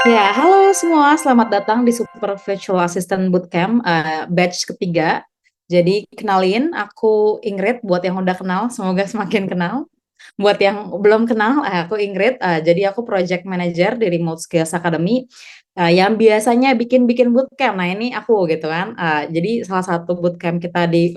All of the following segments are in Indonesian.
Ya, halo semua, selamat datang di Super Virtual Assistant Bootcamp batch ketiga. Jadi kenalin, aku Ingrid. Buat yang udah kenal, semoga semakin kenal. Buat yang belum kenal, aku Ingrid. Jadi aku Project Manager di Remote Skills Academy yang biasanya bikin-bikin bootcamp. Nah ini aku gitu kan. Jadi salah satu bootcamp kita di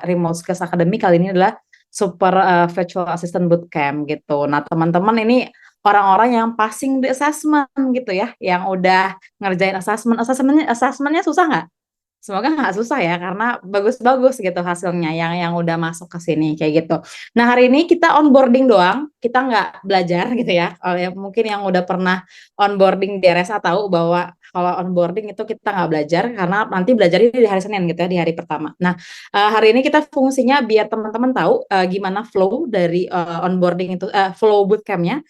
Remote Skills Academy kali ini adalah Super Virtual Assistant Bootcamp gitu. Nah teman-teman ini orang-orang yang passing the assessment gitu ya, yang udah ngerjain assessmentnya susah nggak? Semoga nggak susah ya, karena bagus-bagus gitu hasilnya yang udah masuk ke sini kayak gitu. Nah hari ini kita onboarding doang, kita nggak belajar gitu ya. Mungkin yang udah pernah onboarding di RSA tahu bahwa kalau onboarding itu kita nggak belajar karena nanti belajarnya di hari Senin gitu ya, di hari pertama. Nah hari ini kita fungsinya biar teman-teman tahu gimana flow dari onboarding itu, flow bootcampnya.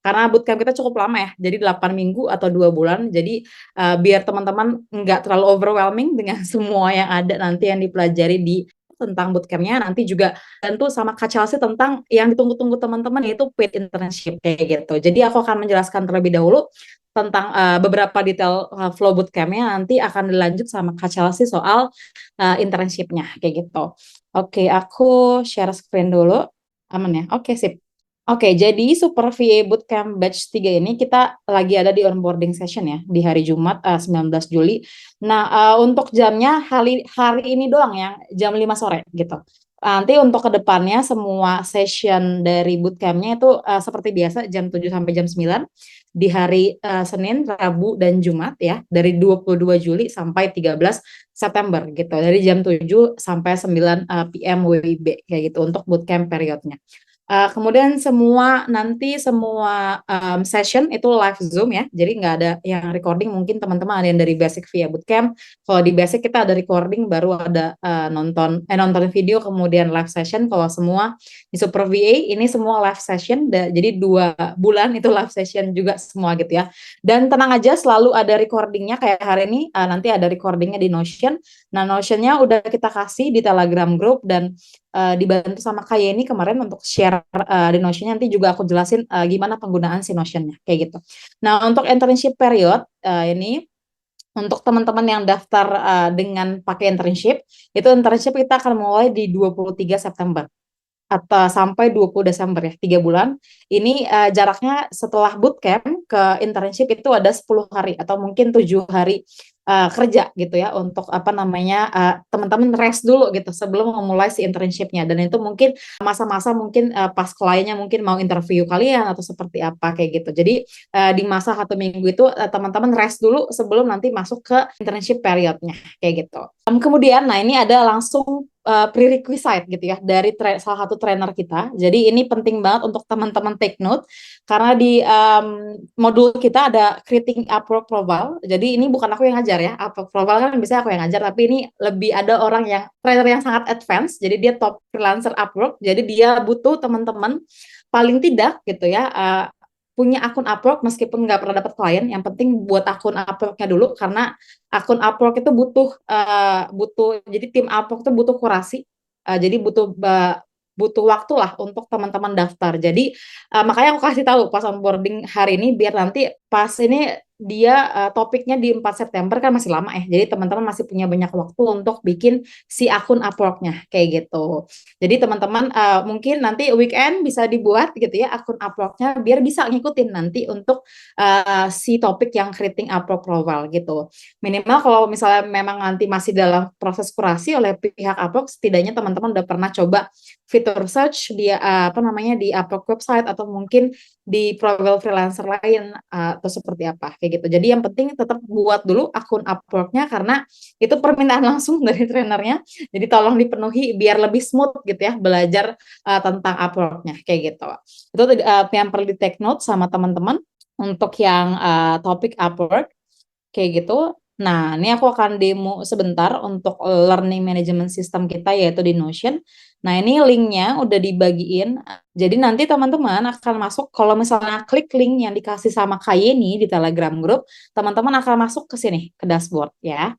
Karena bootcamp kita cukup lama ya, jadi 8 minggu atau 2 bulan. Jadi biar teman-teman nggak terlalu overwhelming dengan semua yang ada nanti yang dipelajari di tentang bootcampnya, nanti juga bantu sama Kak Chelsea tentang yang ditunggu-tunggu teman-teman, yaitu paid internship kayak gitu. Jadi aku akan menjelaskan terlebih dahulu tentang beberapa detail flow bootcampnya, nanti akan dilanjut sama Kak Chelsea soal internshipnya kayak gitu. Oke, aku share screen dulu. Aman ya? Oke, sip. Oke, jadi Super VA Bootcamp Batch 3 ini kita lagi ada di onboarding session ya, di hari Jumat 19 Juli. Nah, untuk jamnya hari ini doang yang jam 5 sore gitu. Nanti untuk kedepannya semua session dari bootcampnya itu seperti biasa jam 7 sampai jam 9 di hari Senin, Rabu, dan Jumat ya, dari 22 Juli sampai 13 September gitu, dari jam 7 sampai 9 PM WIB kayak gitu untuk bootcamp periodnya. Kemudian semua session itu live Zoom ya, jadi nggak ada yang recording. Mungkin teman-teman ada yang dari basic via bootcamp. Kalau di basic kita ada recording, baru ada nonton video, kemudian live session. Kalau semua di Super VA ini semua live session, jadi 2 bulan itu live session juga semua gitu ya. Dan tenang aja, selalu ada recordingnya kayak hari ini. Nanti ada recordingnya di Notion. Nah, Notionnya udah kita kasih di Telegram group, dan dibantu sama Kak Yeni kemarin untuk share di Notion. Nanti juga aku jelasin gimana penggunaan si Notion-nya kayak gitu. Nah, untuk internship period ini untuk teman-teman yang daftar dengan pakai internship, itu internship kita akan mulai di 23 September atau sampai 20 Desember ya, 3 bulan. Ini jaraknya setelah bootcamp ke internship itu ada 10 hari atau mungkin 7 hari kerja gitu ya, untuk apa namanya, teman-teman rest dulu gitu sebelum memulai si internshipnya. Dan itu mungkin masa-masa mungkin pas kliennya mungkin mau interview kalian atau seperti apa kayak gitu. Jadi di masa 1 minggu itu teman-teman rest dulu sebelum nanti masuk ke internship periodnya kayak gitu. Kemudian, nah ini ada langsung prerequisite gitu ya dari salah satu trainer kita. Jadi ini penting banget untuk teman-teman take note, karena di modul kita ada creating Upwork profile. Jadi ini bukan aku yang ngajar ya. Upwork profile kan bisa aku yang ngajar, tapi ini lebih ada orang yang trainer yang sangat advance. Jadi dia top freelancer Upwork. Jadi dia butuh teman-teman paling tidak gitu ya, punya akun Upwork meskipun nggak pernah dapat klien. Yang penting buat akun Upworknya dulu, karena akun Upwork itu butuh jadi tim Upwork itu butuh kurasi. Jadi butuh waktu lah untuk teman-teman daftar. Jadi makanya aku kasih tahu pas onboarding hari ini, biar nanti pas ini dia topiknya di 4 September kan masih lama ya. Jadi teman-teman masih punya banyak waktu untuk bikin si akun Upwork-nya kayak gitu. Jadi teman-teman mungkin nanti weekend bisa dibuat gitu ya akun Upwork-nya, biar bisa ngikutin nanti untuk si topik yang creating Upwork profile gitu. Minimal kalau misalnya memang nanti masih dalam proses kurasi oleh pihak Upwork, setidaknya teman-teman udah pernah coba fitur search di apa namanya di Upwork website, atau mungkin di profil freelancer lain atau seperti apa kayak gitu. Jadi yang penting tetap buat dulu akun Upwork-nya, karena itu permintaan langsung dari trainernya. Jadi tolong dipenuhi biar lebih smooth gitu ya belajar tentang Upwork-nya kayak gitu. Itu yang perlu di take note sama teman-teman untuk yang topik Upwork kayak gitu. Nah, ini aku akan demo sebentar untuk learning management system kita, yaitu di Notion. Nah, ini linknya udah dibagiin. Jadi nanti teman-teman akan masuk, kalau misalnya klik link yang dikasih sama Kayeni di Telegram Group, teman-teman akan masuk ke sini, ke dashboard ya.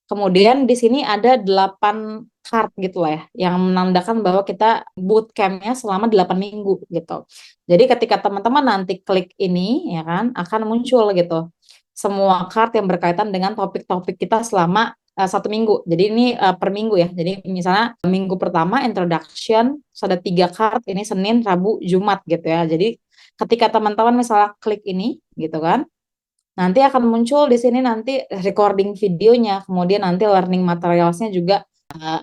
Kemudian di sini ada 8 card gitu lah ya, yang menandakan bahwa kita bootcampnya selama 8 minggu gitu. Jadi ketika teman-teman nanti klik ini ya kan, akan muncul gitu semua card yang berkaitan dengan topik-topik kita selama 1 minggu. Jadi ini per minggu ya. Jadi misalnya minggu pertama introduction, terus ada 3 card, ini Senin, Rabu, Jumat gitu ya. Jadi ketika teman-teman misalnya klik ini gitu kan, nanti akan muncul di sini nanti recording videonya, kemudian nanti learning materialsnya juga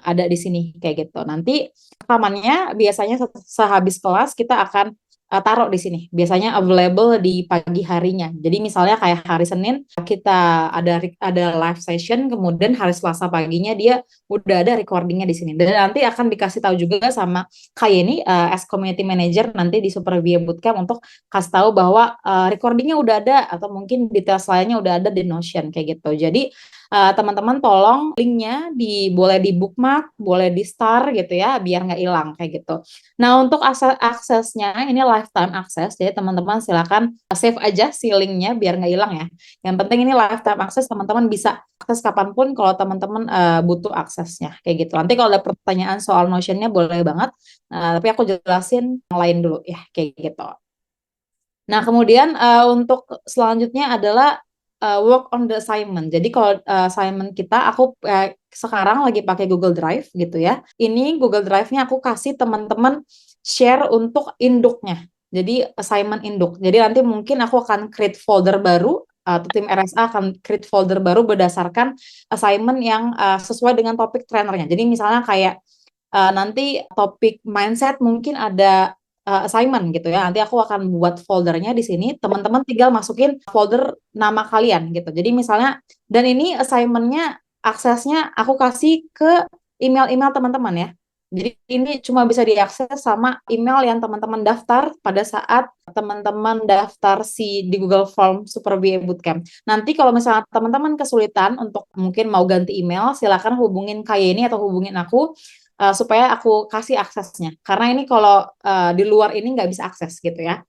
ada di sini kayak gitu. Nanti rekamannya biasanya sehabis kelas kita akan taruh di sini. Biasanya available di pagi harinya. Jadi misalnya kayak hari Senin kita ada live session, kemudian hari Selasa paginya dia udah ada recordingnya di sini. Dan nanti akan dikasih tahu juga sama Kak Yeni as community manager nanti di Super VA Bootcamp untuk kasih tahu bahwa recordingnya udah ada atau mungkin details lainnya udah ada di Notion kayak gitu. Jadi teman-teman tolong linknya boleh di bookmark, boleh di star gitu ya, biar nggak hilang kayak gitu. Nah untuk aksesnya ini lifetime access, jadi teman-teman silakan save aja si linknya biar nggak hilang ya. Yang penting ini lifetime access, teman-teman bisa akses kapanpun kalau teman-teman butuh aksesnya kayak gitu. Nanti kalau ada pertanyaan soal Notionnya boleh banget, tapi aku jelasin yang lain dulu ya kayak gitu. Nah, kemudian untuk selanjutnya adalah work on the assignment. Jadi kalau assignment kita, aku sekarang lagi pakai Google Drive gitu ya. Ini Google Drive-nya aku kasih teman-teman share untuk induknya. Jadi assignment induk. Jadi nanti mungkin aku akan create folder baru atau tim RSA akan create folder baru berdasarkan assignment yang sesuai dengan topik trainernya. Jadi misalnya kayak nanti topik mindset mungkin ada assignment gitu ya. Nanti aku akan buat foldernya di sini. Teman-teman tinggal masukin folder nama kalian gitu. Jadi misalnya, dan ini assignmentnya aksesnya aku kasih ke email-email teman-teman ya. Jadi ini cuma bisa diakses sama email yang teman-teman daftar pada saat teman-teman daftar di Google Form Super VA Bootcamp. Nanti kalau misalnya teman-teman kesulitan untuk mungkin mau ganti email, silakan hubungin Kak Yeni atau hubungin aku supaya aku kasih aksesnya. Karena ini kalau di luar ini nggak bisa akses gitu ya.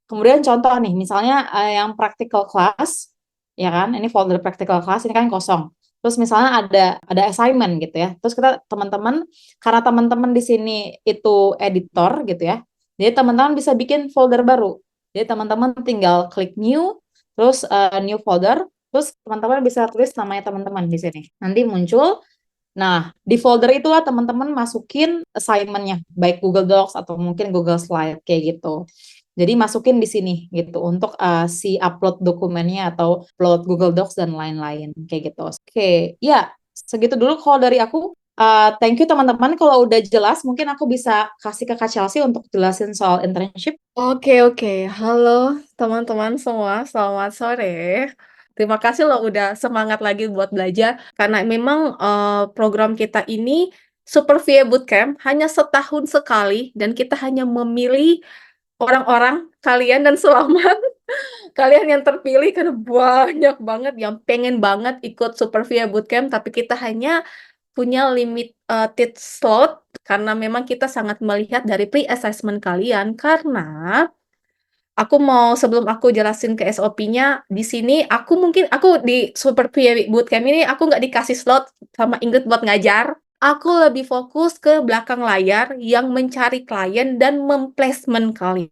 Kemudian contoh nih, misalnya yang practical class, ya kan? Ini folder practical class ini kan kosong. Terus misalnya ada assignment gitu ya. Terus kita teman-teman, karena teman-teman di sini itu editor gitu ya. Jadi teman-teman bisa bikin folder baru. Jadi teman-teman tinggal klik new, terus new folder, terus teman-teman bisa tulis namanya teman-teman di sini. Nanti muncul. Nah, di folder itulah teman-teman masukin assignment-nya, baik Google Docs atau mungkin Google Slide kayak gitu. Jadi masukin di sini gitu untuk si upload dokumennya atau upload Google Docs dan lain-lain kayak gitu. Oke, ya segitu dulu kalau dari aku. Thank you teman-teman. Kalau udah jelas, mungkin aku bisa kasih ke Kak Chelsea untuk jelasin soal internship. Oke, oke. Halo teman-teman semua, selamat sore. Terima kasih loh udah semangat lagi buat belajar. Karena memang program kita ini Super VA Bootcamp hanya setahun sekali dan kita hanya memilih orang-orang kalian dan selamat kalian yang terpilih karena banyak banget yang pengen banget ikut Super VA Bootcamp, tapi kita hanya punya limited slot karena memang kita sangat melihat dari pre-assessment kalian karena sebelum aku jelasin ke SOP-nya, di sini aku di Super PA Bootcamp ini aku nggak dikasih slot sama Ingrid buat ngajar. Aku lebih fokus ke belakang layar yang mencari klien dan memplacement kalian.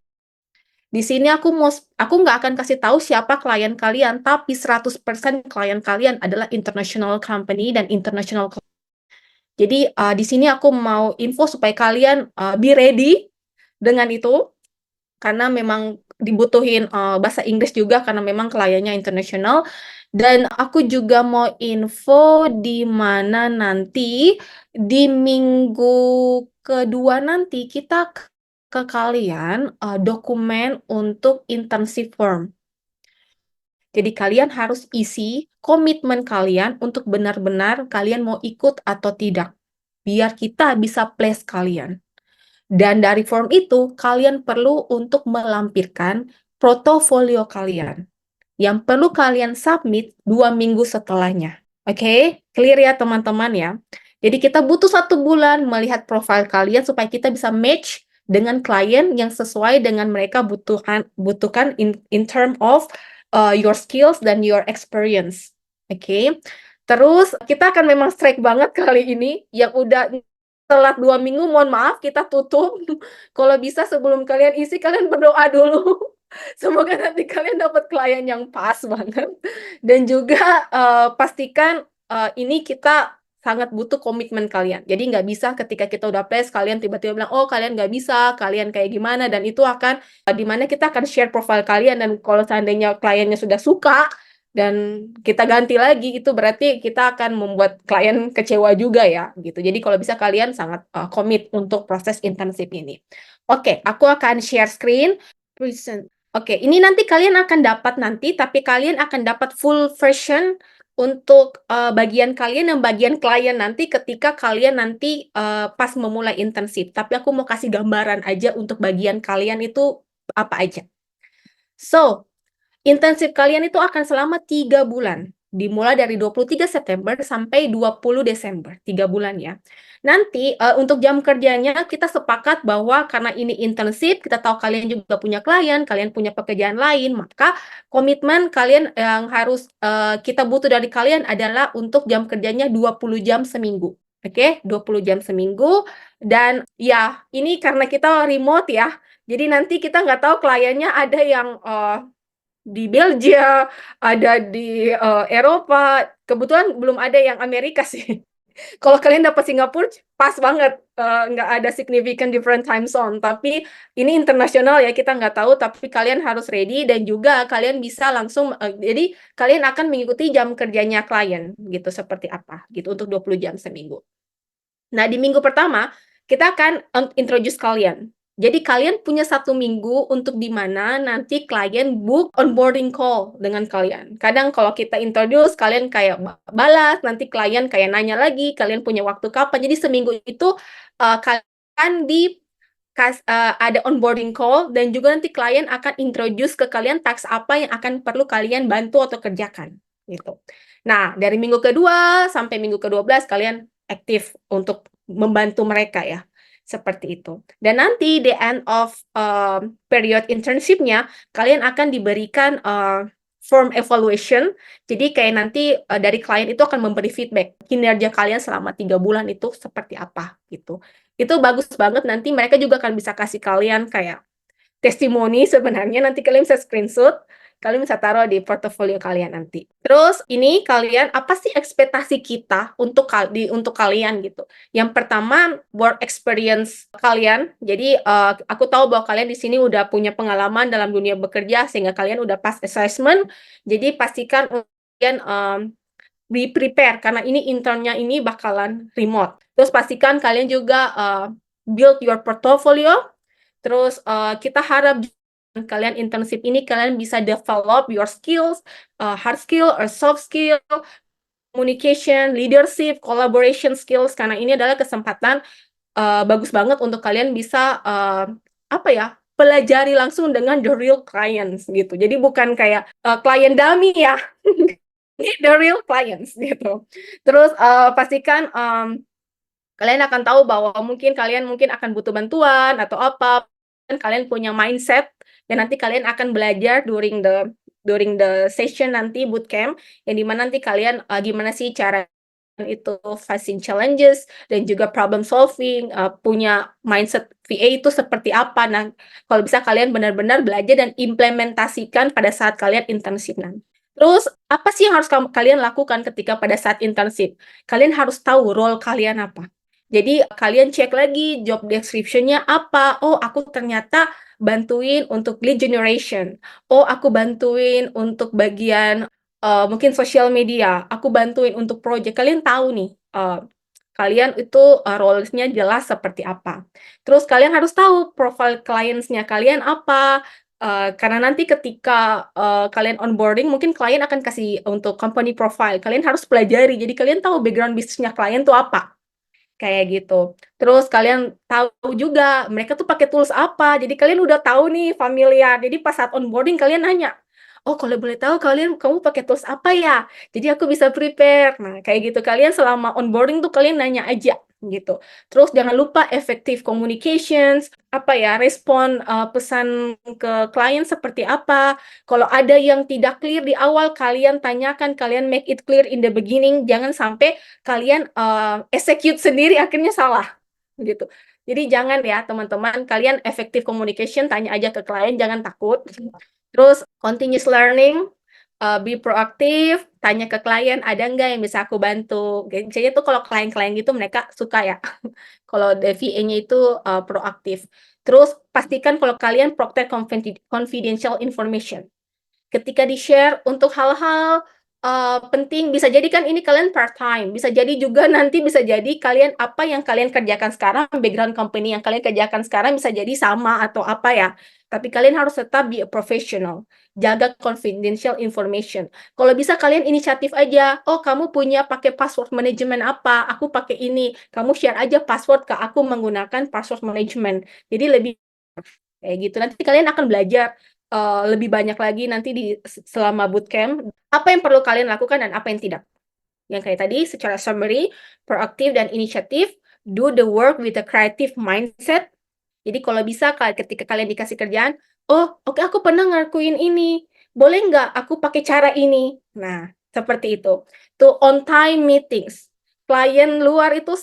Di sini aku nggak akan kasih tahu siapa klien kalian, tapi 100% klien kalian adalah international company dan international. Jadi di sini aku mau info supaya kalian be ready dengan itu karena memang dibutuhin bahasa Inggris juga karena memang kliennya internasional. Dan aku juga mau info di mana nanti di minggu kedua nanti kita ke kalian dokumen untuk internship form. Jadi kalian harus isi komitmen kalian untuk benar-benar kalian mau ikut atau tidak. Biar kita bisa place kalian. Dan dari form itu, kalian perlu untuk melampirkan portofolio kalian. Yang perlu kalian submit 2 minggu setelahnya. Oke, clear ya teman-teman ya. Jadi kita butuh 1 bulan melihat profil kalian supaya kita bisa match dengan klien yang sesuai dengan mereka butuhkan in term of your skills dan your experience. Oke. Terus kita akan memang strike banget kali ini yang udah telat 2 minggu, mohon maaf kita tutup. Kalau bisa sebelum kalian isi, kalian berdoa dulu. Semoga nanti kalian dapat klien yang pas banget dan juga, pastikan, ini kita sangat butuh komitmen kalian. Jadi nggak bisa ketika kita udah place kalian tiba-tiba bilang, "Oh kalian nggak bisa, kalian kayak gimana," dan itu akan di mana kita akan share profile kalian dan kalau seandainya kliennya sudah suka dan kita ganti lagi, itu berarti kita akan membuat klien kecewa juga ya, gitu. Jadi kalau bisa kalian sangat, komit untuk proses internship ini. Oke, aku akan share screen. Present. Oke, ini nanti kalian akan dapat nanti, tapi kalian akan dapat full version untuk, bagian kalian dan bagian klien nanti ketika kalian nanti, pas memulai internship. Tapi aku mau kasih gambaran aja untuk bagian kalian itu apa aja. So, internship kalian itu akan selama 3 bulan, dimulai dari 23 September sampai 20 Desember, 3 bulan ya. Nanti, untuk jam kerjanya kita sepakat bahwa karena ini internship, kita tahu kalian juga punya klien, kalian punya pekerjaan lain, maka komitmen kalian yang harus, kita butuh dari kalian adalah untuk jam kerjanya 20 jam seminggu, oke? 20 jam seminggu dan ya ini karena kita remote ya, jadi nanti kita nggak tahu kliennya ada yang, di Belgia, ada di, Eropa, kebetulan belum ada yang Amerika sih. Kalau kalian dapat Singapura pas banget, nggak ada significant different time zone, tapi ini internasional ya, kita nggak tahu, tapi kalian harus ready dan juga kalian bisa langsung jadi kalian akan mengikuti jam kerjanya klien, gitu, seperti apa, gitu, untuk 20 jam seminggu. Nah, di minggu pertama, kita akan introduce kalian. Jadi kalian punya 1 minggu untuk di mana nanti klien book onboarding call dengan kalian. Kadang kalau kita introduce, kalian kayak balas, nanti klien kayak nanya lagi, kalian punya waktu kapan. Jadi seminggu itu, kalian ada onboarding call dan juga nanti klien akan introduce ke kalian task apa yang akan perlu kalian bantu atau kerjakan, gitu. Nah, dari minggu kedua sampai minggu ke-12 kalian aktif untuk membantu mereka ya, seperti itu. Dan nanti the end of, period internship-nya, kalian akan diberikan, form evaluation. Jadi kayak nanti, dari klien itu akan memberi feedback, kinerja kalian selama 3 bulan itu seperti apa, gitu. Itu bagus banget, nanti mereka juga akan bisa kasih kalian kayak testimoni sebenarnya, nanti kalian bisa screenshot, kalian bisa taruh di portofolio kalian nanti. Terus ini kalian, apa sih ekspektasi kita untuk untuk kalian gitu. Yang pertama, work experience kalian. Jadi, aku tahu bahwa kalian di sini udah punya pengalaman dalam dunia bekerja, sehingga kalian udah pass assessment, jadi pastikan kalian, be prepare karena ini internnya ini bakalan remote. Terus pastikan kalian juga, build your portfolio. Terus, kita harap kalian internship ini kalian bisa develop your skills, hard skill or soft skill, communication, leadership, collaboration skills, karena ini adalah kesempatan, bagus banget untuk kalian bisa, apa ya, pelajari langsung dengan the real clients gitu. Jadi bukan kayak, klien dummy ya, ini the real clients gitu. Terus, pastikan, kalian akan tahu bahwa kalian mungkin akan butuh bantuan atau apa, dan kalian punya mindset dan nanti kalian akan belajar during the session nanti bootcamp, yang di mana nanti kalian, gimana sih cara itu facing challenges dan juga problem solving, punya mindset VA itu seperti apa. Nah, kalau bisa kalian benar-benar belajar dan implementasikan pada saat kalian internship nanti. Terus, apa sih yang harus kalian lakukan ketika pada saat internship? Kalian harus tahu role kalian apa. Jadi kalian cek lagi job description-nya apa, "Oh, aku ternyata bantuin untuk lead generation. Oh, aku bantuin untuk bagian, mungkin sosial media, aku bantuin untuk project." Kalian tahu nih, kalian itu, roles-nya jelas seperti apa. Terus kalian harus tahu profile clients-nya kalian apa, karena nanti ketika, kalian onboarding mungkin klien akan kasih untuk company profile, kalian harus pelajari, jadi kalian tahu background bisnisnya klien tuh apa. Kayak gitu. Terus kalian tahu juga mereka tuh pakai tools apa, jadi kalian udah tahu nih familiar. Jadi pas saat onboarding kalian nanya, "Oh, kalau boleh tahu kamu pakai tools apa ya? Jadi aku bisa prepare." Nah, kayak gitu. Kalian selama onboarding tuh kalian nanya aja, gitu. Terus jangan lupa effective communications, apa ya, respon, pesan ke klien seperti apa. Kalau ada yang tidak clear di awal, kalian tanyakan, kalian make it clear in the beginning, jangan sampai kalian, execute sendiri akhirnya salah, gitu. Jadi jangan ya teman-teman, kalian effective communication, tanya aja ke klien, jangan takut. Terus continuous learning, be proaktif, tanya ke klien ada nggak yang bisa aku bantu. Biasanya tuh kalau klien-klien gitu mereka suka ya. Kalau VA-nya itu proaktif. Terus pastikan kalau kalian protect confidential information. Ketika di-share untuk hal-hal penting, bisa jadi kan ini kalian part-time, bisa jadi juga nanti bisa jadi kalian apa yang kalian kerjakan sekarang, background company yang kalian kerjakan sekarang bisa jadi sama atau apa ya. Tapi kalian harus tetap be a professional, jaga confidential information. Kalau bisa kalian inisiatif aja, oh kamu punya pakai password management apa, aku pakai ini, kamu share aja password ke aku menggunakan password management. Jadi lebih kayak gitu. Nanti kalian akan belajar lebih banyak lagi nanti selama bootcamp, apa yang perlu kalian lakukan dan apa yang tidak. Yang kayak tadi, secara summary, proaktif dan inisiatif, do the work with a creative mindset. Jadi kalau bisa, ketika kalian dikasih kerjaan, oh oke aku pernah ngelakuin ini, boleh nggak aku pakai cara ini? Nah, seperti itu. To on time meetings. Klien luar itu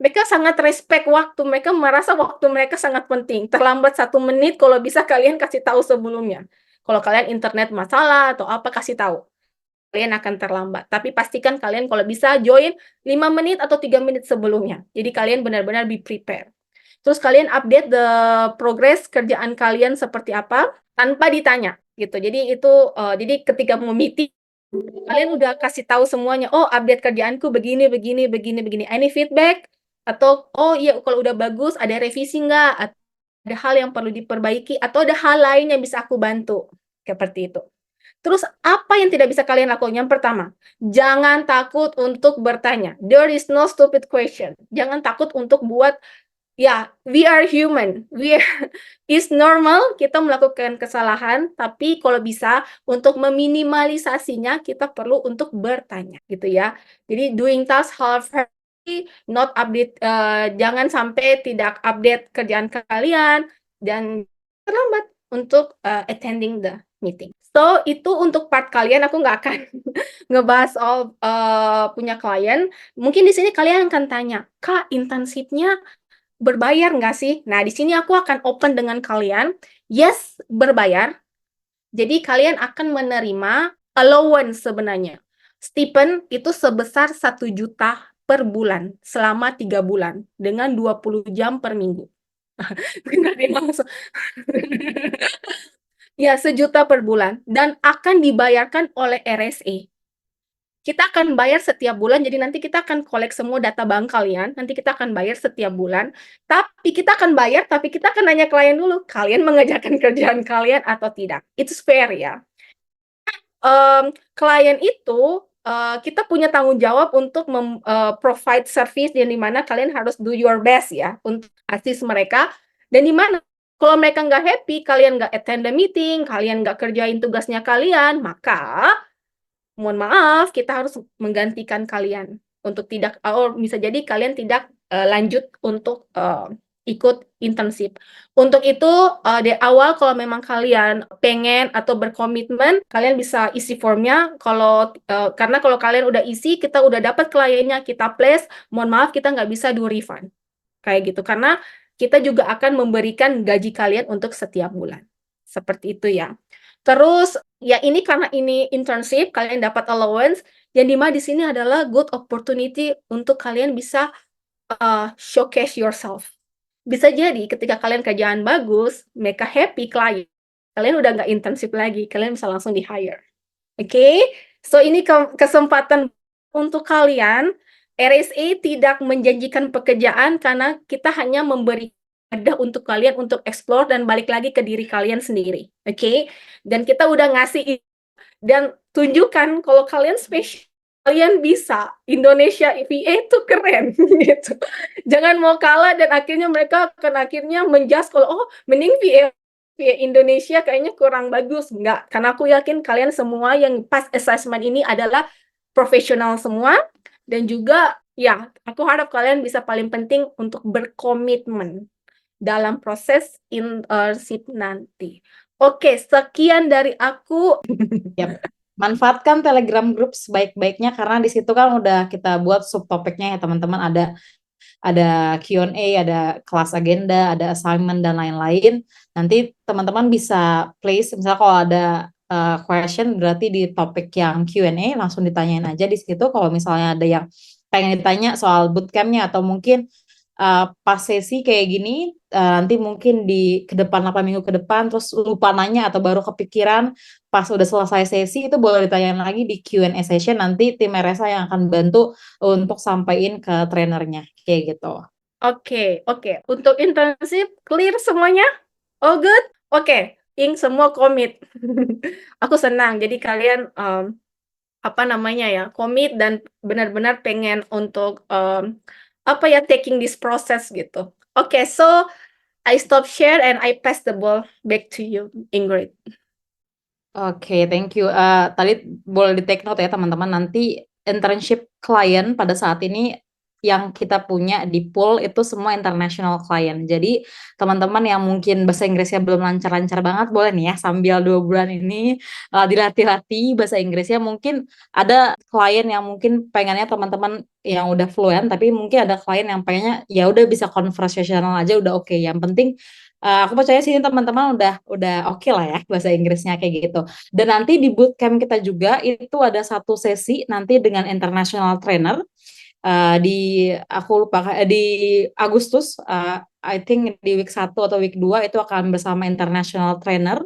mereka sangat respect waktu, mereka merasa waktu mereka sangat penting. Terlambat 1 menit, kalau bisa kalian kasih tahu sebelumnya. Kalau kalian internet masalah atau apa, kasih tahu. Kalian akan terlambat. Tapi pastikan kalian kalau bisa join 5 menit atau 3 menit sebelumnya. Jadi kalian benar-benar be prepare. Terus kalian update the progress kerjaan kalian seperti apa tanpa ditanya gitu. Jadi ketika mau meeting kalian udah kasih tahu semuanya. Oh, update kerjaanku begini begini begini begini. Any feedback? Atau oh iya kalau udah bagus ada revisi nggak? Ada hal yang perlu diperbaiki atau ada hal lain yang bisa aku bantu? Seperti itu. Terus apa yang tidak bisa kalian lakukan? Yang pertama, jangan takut untuk bertanya. There is no stupid question. Jangan takut untuk buat ya, we are human. Is normal kita melakukan kesalahan, tapi kalau bisa untuk meminimalisasinya kita perlu untuk bertanya gitu ya. Jadi doing task half-heartedly, not update, jangan sampai tidak update kerjaan kalian dan terlambat untuk attending the meeting. So itu untuk part kalian, aku nggak akan ngebahas all punya klien. Mungkin di sini kalian akan tanya, Kak, internship-nya berbayar nggak sih? Nah, di sini aku akan open dengan kalian. Yes, berbayar. Jadi kalian akan menerima allowance sebenarnya. Stipend itu sebesar 1 juta per bulan selama 3 bulan dengan 20 jam per minggu. Nggak dimaksud. Ya, 1 juta per bulan dan akan dibayarkan oleh RSE. Kita akan bayar setiap bulan, jadi nanti kita akan collect semua data bank kalian, nanti kita akan bayar setiap bulan, tapi kita akan bayar, tapi kita akan nanya klien dulu, kalian mengerjakan kerjaan kalian atau tidak. It's fair ya. Klien itu, kita punya tanggung jawab untuk provide service yang dimana kalian harus do your best ya, untuk assist mereka, dan dimana kalau mereka nggak happy, kalian nggak attend the meeting, kalian nggak kerjain tugasnya kalian, maka mohon maaf, kita harus menggantikan kalian untuk tidak, bisa jadi kalian tidak lanjut untuk ikut internship. Untuk itu di awal kalau memang kalian pengen atau berkomitmen, kalian bisa isi formnya. Karena kalau kalian udah isi, kita udah dapat kliennya, kita place, mohon maaf kita nggak bisa do refund kayak gitu. Karena kita juga akan memberikan gaji kalian untuk setiap bulan. Seperti itu ya. Terus ya ini karena ini internship, kalian dapat allowance, yang dimana di sini adalah good opportunity untuk kalian bisa showcase yourself. Bisa jadi ketika kalian kerjaan bagus, mereka happy klien, kalian udah nggak internship lagi, kalian bisa langsung di hire. Oke, so ini kesempatan untuk kalian. RSA tidak menjanjikan pekerjaan karena kita hanya memberi wadah untuk kalian untuk explore dan balik lagi ke diri kalian sendiri. Oke, dan kita udah ngasih dan tunjukkan kalau kalian spesial, kalian bisa. Indonesia VA itu keren gitu. Jangan mau kalah dan akhirnya mereka akan akhirnya menjudge kalau oh mending VA Indonesia kayaknya kurang bagus. Enggak, karena aku yakin kalian semua yang pas assessment ini adalah profesional semua, dan juga ya aku harap kalian bisa paling penting untuk berkomitmen dalam proses internship nanti. Oke, sekian dari aku. Yap. Manfaatkan Telegram Group sebaik-baiknya karena di situ kan udah kita buat subtopiknya ya teman-teman, ada ada Q&A, ada kelas agenda, ada assignment dan lain-lain. Nanti teman-teman bisa place, misalnya kalau ada question berarti di topik yang Q&A langsung ditanyain aja di situ. Kalau misalnya ada yang pengen ditanya soal bootcampnya atau mungkin pas sesi kayak gini nanti mungkin di ke depan 8 minggu ke depan terus lupa nanya atau baru kepikiran pas udah selesai sesi itu boleh ditanyain lagi di Q&A session, nanti tim RSA yang akan bantu untuk sampaikan ke trainernya kayak gitu. Oke, oke. Untuk internship clear semuanya? All good? Oke, semua komit. Aku senang. Jadi kalian apa namanya ya, komit dan benar-benar pengen untuk apa ya, taking this process gitu. Oke, so I stop share and I pass the ball back to you, Ingrid. Oke, thank you. Tadi boleh di take note ya teman-teman, nanti internship klien pada saat ini yang kita punya di pool itu semua international client. Jadi teman-teman yang mungkin bahasa Inggrisnya belum lancar-lancar banget, boleh nih ya sambil 2 bulan ini dilatih-latih bahasa Inggrisnya. Mungkin ada klien yang mungkin pengennya teman-teman yang udah fluent, tapi mungkin ada klien yang pengennya ya udah bisa conversational aja udah oke. Yang penting aku percaya sih teman-teman udah oke lah ya bahasa Inggrisnya kayak gitu. Dan nanti di bootcamp kita juga itu ada satu sesi nanti dengan international trainer di aku lupa di Agustus, I think di week 1 atau week 2 itu akan bersama international trainer.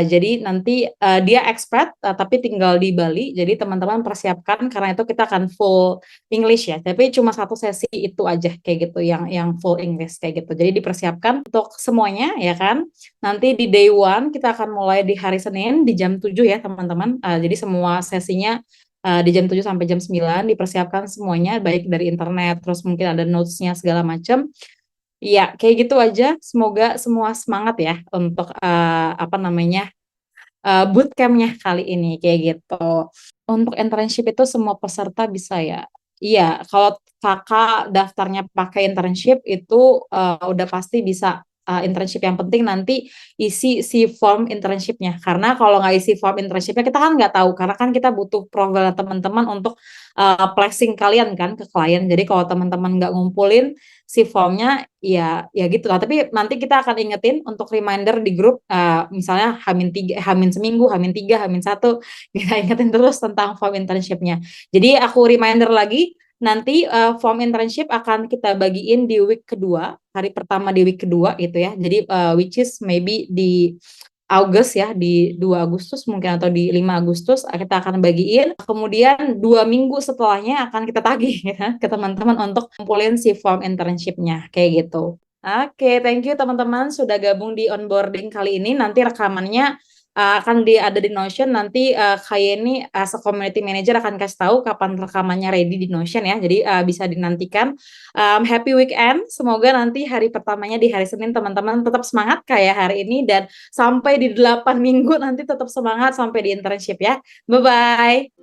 Jadi nanti dia expat tapi tinggal di Bali. Jadi teman-teman persiapkan karena itu kita akan full English ya. Tapi cuma satu sesi itu aja kayak gitu yang full English kayak gitu. Jadi dipersiapkan untuk semuanya ya kan. Nanti di day one kita akan mulai di hari Senin di jam 7 ya teman-teman. Jadi semua sesinya di jam 7 sampai jam 9 dipersiapkan semuanya baik dari internet terus mungkin ada notes-nya segala macam. Iya, kayak gitu aja. Semoga semua semangat ya untuk apa namanya bootcampnya kali ini kayak gitu. Untuk internship itu semua peserta bisa ya. Iya, kalau kakak daftarnya pakai internship itu udah pasti bisa internship. Yang penting nanti isi si form internshipnya. Karena kalau nggak isi form internshipnya kita kan nggak tahu. Karena kan kita butuh profil teman-teman untuk placing kalian kan ke klien. Jadi kalau teman-teman nggak ngumpulin si formnya ya gitu lah. Tapi nanti kita akan ingetin untuk reminder di grup misalnya H-3, H-seminggu, H-3, H-1 kita ingetin terus tentang form internshipnya. Jadi aku reminder lagi nanti form internship akan kita bagiin di week kedua, hari pertama di week kedua gitu ya. Jadi which is maybe di August ya, di 2 Agustus mungkin atau di 5 Agustus kita akan bagiin. Kemudian 2 minggu setelahnya akan kita tagih ya ke teman-teman untuk kumpulin si form internshipnya kayak gitu. Oke, thank you teman-teman sudah gabung di onboarding kali ini. Nanti rekamannya akan ada di Notion. Nanti Kayeni as a community manager akan kasih tahu kapan rekamannya ready di Notion ya. Jadi bisa dinantikan. Happy weekend. Semoga nanti hari pertamanya di hari Senin teman-teman tetap semangat kayak hari ini dan sampai di 8 minggu nanti tetap semangat sampai di internship ya. Bye-bye.